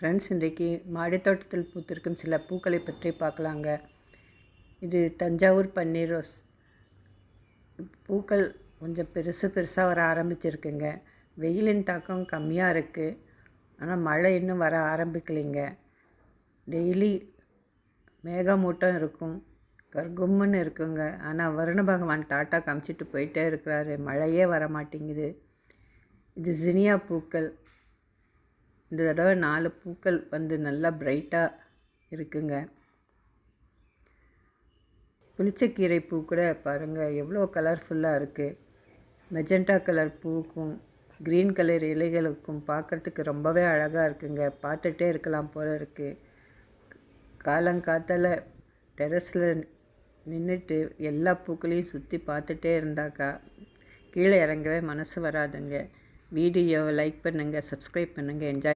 Friends, இன்றைக்கு மாடித்தோட்டத்தில் பூத்திருக்கும் சில பூக்களை பற்றி பார்க்கலாங்க. இது தஞ்சாவூர் பன்னீர் ரோஸ். பூக்கள் கொஞ்சம் பெருசாக வர ஆரம்பிச்சிருக்குங்க. வெயிலின் தாக்கம் கம்மியாக இருக்குது, ஆனால் மழை இன்னும் வர ஆரம்பிக்கலைங்க. டெய்லி மேகமூட்டம் இருக்கும், கர்கும்முன்னு இருக்குங்க. ஆனால் வருண பகவான் டாட்டா காமிச்சிட்டு போயிட்டே இருக்கிறாரு, மழையே வர மாட்டேங்குது. இது ஜினியா பூக்கள். இந்த தடவை 4 பூக்கள் வந்து நல்லா பிரைட்டாக இருக்குங்க. புளிச்சக்கீரை பூ கூட பாருங்கள் எவ்வளோ கலர்ஃபுல்லாக இருக்குது. மெஜெண்டா கலர் பூக்கும் க்ரீன் கலர் இலைகளுக்கும் பார்க்குறதுக்கு ரொம்பவே அழகாக இருக்குங்க. பார்த்துட்டே இருக்கலாம் போல் இருக்குது. காலங்காத்தால் டெரஸில் நின்றுட்டு எல்லா பூக்களையும் சுற்றி பார்த்துட்டே இருந்தாக்கா கீழே இறங்கவே மனசு வராதுங்க. வீடியோவை லைக் பண்ணுங்கள், சப்ஸ்கிரைப் பண்ணுங்கள், என்ஜாய்